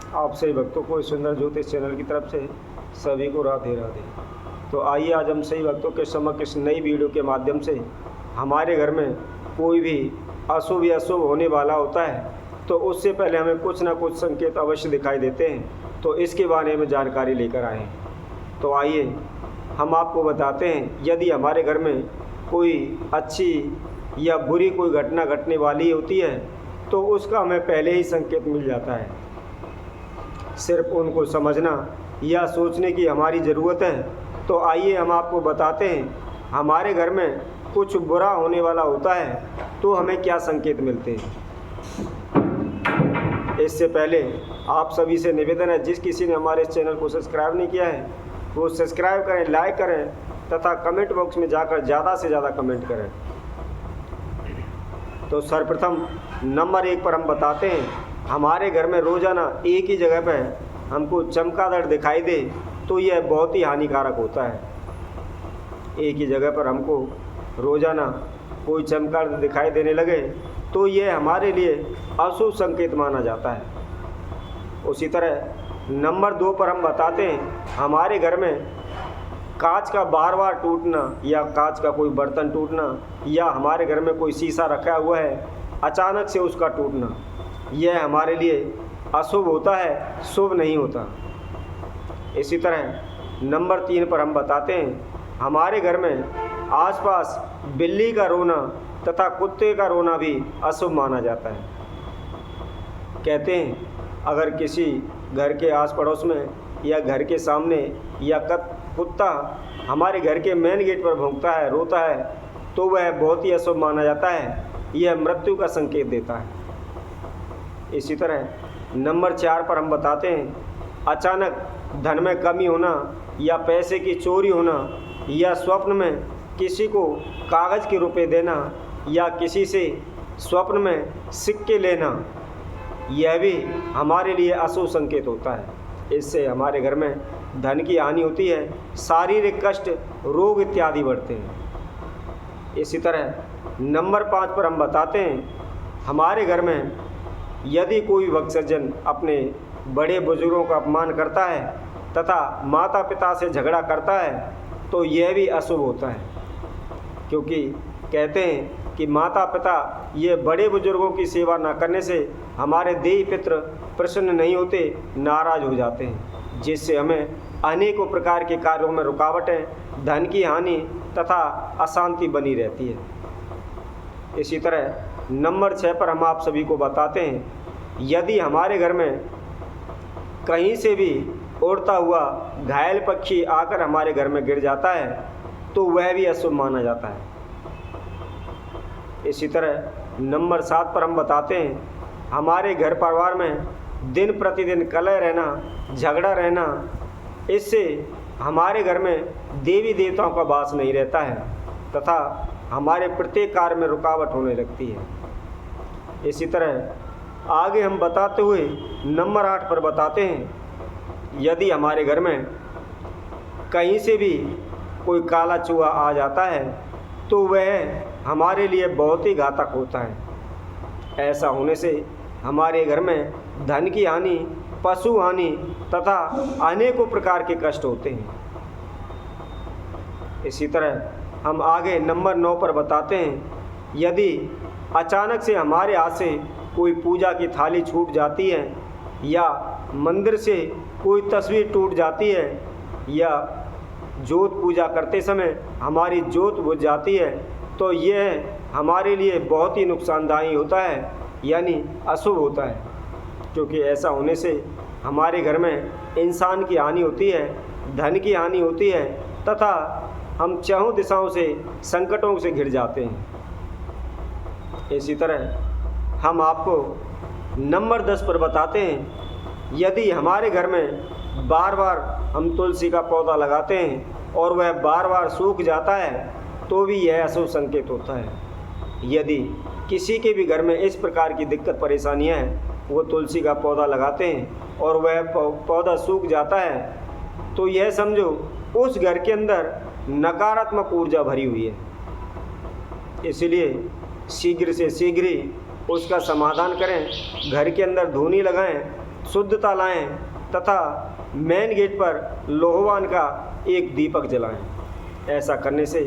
आप सभी भक्तों को इस सुंदर ज्योतिष चैनल की तरफ से सभी को राधे राधे। तो आइए आज हम सभी भक्तों के समक्ष इस नई वीडियो के माध्यम से हमारे घर में कोई भी अशुभ या शुभ होने वाला होता है तो उससे पहले हमें कुछ ना कुछ संकेत अवश्य दिखाई देते हैं, तो इसके बारे में जानकारी लेकर आए हैं। तो आइए हम आपको बताते हैं, यदि हमारे घर में कोई अच्छी या बुरी कोई घटना घटने वाली होती है तो उसका हमें पहले ही संकेत मिल जाता है। सिर्फ उनको समझना या सोचने की हमारी ज़रूरत है। तो आइए हम आपको बताते हैं, हमारे घर में कुछ बुरा होने वाला होता है तो हमें क्या संकेत मिलते हैं। इससे पहले आप सभी से निवेदन है, जिस किसी ने हमारे इस चैनल को सब्सक्राइब नहीं किया है वो सब्सक्राइब करें, लाइक करें तथा कमेंट बॉक्स में जाकर ज़्यादा से ज़्यादा कमेंट करें। तो सर्वप्रथम नंबर 1 पर हम बताते हैं, हमारे घर में रोज़ाना एक ही जगह पर हमको चमगादड़ दिखाई दे तो यह बहुत ही हानिकारक होता है। एक ही जगह पर हमको रोज़ाना कोई चमगादड़ दिखाई देने लगे तो यह हमारे लिए अशुभ संकेत माना जाता है। उसी तरह नंबर 2 पर हम बताते हैं, हमारे घर में कांच का बार बार टूटना या कांच का कोई बर्तन टूटना या हमारे घर में कोई शीशा रखा हुआ है अचानक से उसका टूटना, यह हमारे लिए अशुभ होता है, शुभ नहीं होता। इसी तरह नंबर 3 पर हम बताते हैं, हमारे घर में आसपास बिल्ली का रोना तथा कुत्ते का रोना भी अशुभ माना जाता है। कहते हैं अगर किसी घर के आस पड़ोस में या घर के सामने या कुत्ता हमारे घर के मेन गेट पर भौंकता है, रोता है, तो वह बहुत ही अशुभ माना जाता है, यह मृत्यु का संकेत देता है। इसी तरह नंबर 4 पर हम बताते हैं, अचानक धन में कमी होना या पैसे की चोरी होना या स्वप्न में किसी को कागज़ के रुपए देना या किसी से स्वप्न में सिक्के लेना, यह भी हमारे लिए अशुभ संकेत होता है। इससे हमारे घर में धन की हानि होती है, शारीरिक कष्ट, रोग इत्यादि बढ़ते हैं। इसी तरह नंबर 5 पर हम बताते हैं, हमारे घर में यदि कोई भक्तजन अपने बड़े बुजुर्गों का अपमान करता है तथा माता पिता से झगड़ा करता है तो यह भी अशुभ होता है, क्योंकि कहते हैं कि माता पिता ये बड़े बुजुर्गों की सेवा न करने से हमारे देवी पितृ प्रसन्न नहीं होते, नाराज हो जाते हैं, जिससे हमें अनेकों प्रकार के कार्यों में रुकावटें, धन की हानि तथा अशांति बनी रहती है। इसी तरह नंबर 6 पर हम आप सभी को बताते हैं, यदि हमारे घर में कहीं से भी उड़ता हुआ घायल पक्षी आकर हमारे घर में गिर जाता है तो वह भी अशुभ माना जाता है। इसी तरह नंबर 7 पर हम बताते हैं, हमारे घर परिवार में दिन प्रतिदिन कलह रहना, झगड़ा रहना, इससे हमारे घर में देवी देवताओं का वास नहीं रहता है तथा हमारे प्रत्येक कार्य में रुकावट होने लगती है। इसी तरह आगे हम बताते हुए नंबर 8 पर बताते हैं, यदि हमारे घर में कहीं से भी कोई काला चूहा आ जाता है तो वह हमारे लिए बहुत ही घातक होता है। ऐसा होने से हमारे घर में धन की हानि, पशु हानि तथा अनेकों प्रकार के कष्ट होते हैं। इसी तरह हम आगे नंबर 9 पर बताते हैं, यदि अचानक से हमारे हाथ से कोई पूजा की थाली छूट जाती है या मंदिर से कोई तस्वीर टूट जाती है या जोत पूजा करते समय हमारी जोत बुझ जाती है तो यह हमारे लिए बहुत ही नुकसानदायी होता है, यानी अशुभ होता है, क्योंकि ऐसा होने से हमारे घर में इंसान की हानि होती है, धन की हानि होती है तथा हम चारों दिशाओं से संकटों से घिर जाते हैं। इसी तरह हम आपको नंबर 10 पर बताते हैं, यदि हमारे घर में बार बार हम तुलसी का पौधा लगाते हैं और वह बार बार सूख जाता है तो भी यह अशुभ संकेत होता है। यदि किसी के भी घर में इस प्रकार की दिक्कत परेशानियां हैं, वो तुलसी का पौधा लगाते हैं और वह पौधा सूख जाता है तो यह समझो उस घर के अंदर नकारात्मक ऊर्जा भरी हुई है। इसलिए शीघ्र से शीघ्र ही उसका समाधान करें, घर के अंदर धूनी लगाएं, शुद्धता लाएं तथा मेन गेट पर लोहवान का एक दीपक जलाएं। ऐसा करने से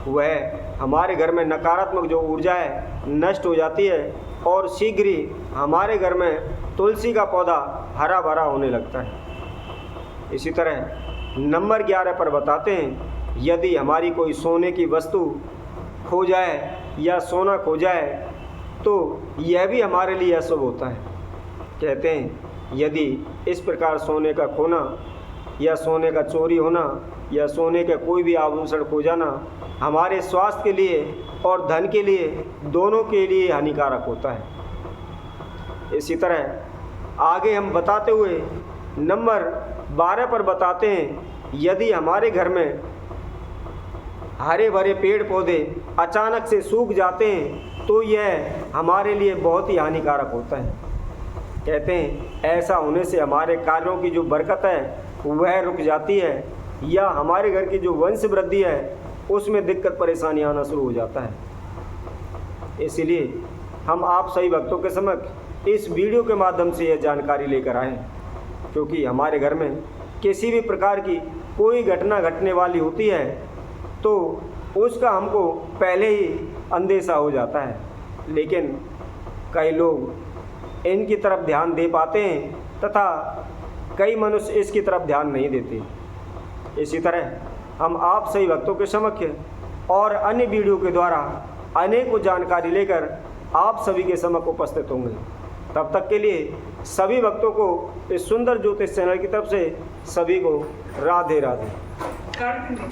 वह हमारे घर में नकारात्मक जो ऊर्जा है नष्ट हो जाती है और शीघ्र ही हमारे घर में तुलसी का पौधा हरा भरा होने लगता है। इसी तरह नंबर 11 पर बताते हैं, यदि हमारी कोई सोने की वस्तु खो जाए या सोना खो जाए तो यह भी हमारे लिए अशुभ होता है। कहते हैं यदि इस प्रकार सोने का खोना या सोने का चोरी होना या सोने के कोई भी आभूषण खो जाना हमारे स्वास्थ्य के लिए और धन के लिए दोनों के लिए हानिकारक होता है। इसी तरह आगे हम बताते हुए नंबर 12 पर बताते हैं, यदि हमारे घर में हरे भरे पेड़ पौधे अचानक से सूख जाते हैं तो यह हमारे लिए बहुत ही हानिकारक होता है। कहते हैं ऐसा होने से हमारे कार्यों की जो बरकत है वह रुक जाती है या हमारे घर की जो वंश वृद्धि है उसमें दिक्कत परेशानी आना शुरू हो जाता है। इसीलिए हम आप सभी भक्तों के समक्ष इस वीडियो के माध्यम से यह जानकारी लेकर आए, क्योंकि हमारे घर में किसी भी प्रकार की कोई घटना घटने वाली होती है तो उसका हमको पहले ही अंदेशा हो जाता है, लेकिन कई लोग इनकी तरफ ध्यान दे पाते हैं तथा कई मनुष्य इसकी तरफ ध्यान नहीं देते। इसी तरह हम आप सभी भक्तों के समक्ष और अन्य वीडियो के द्वारा अनेकों जानकारी लेकर आप सभी के समक्ष उपस्थित होंगे। तब तक के लिए सभी भक्तों को इस सुंदर ज्योतिष चैनल की तरफ से सभी को राधे राधे।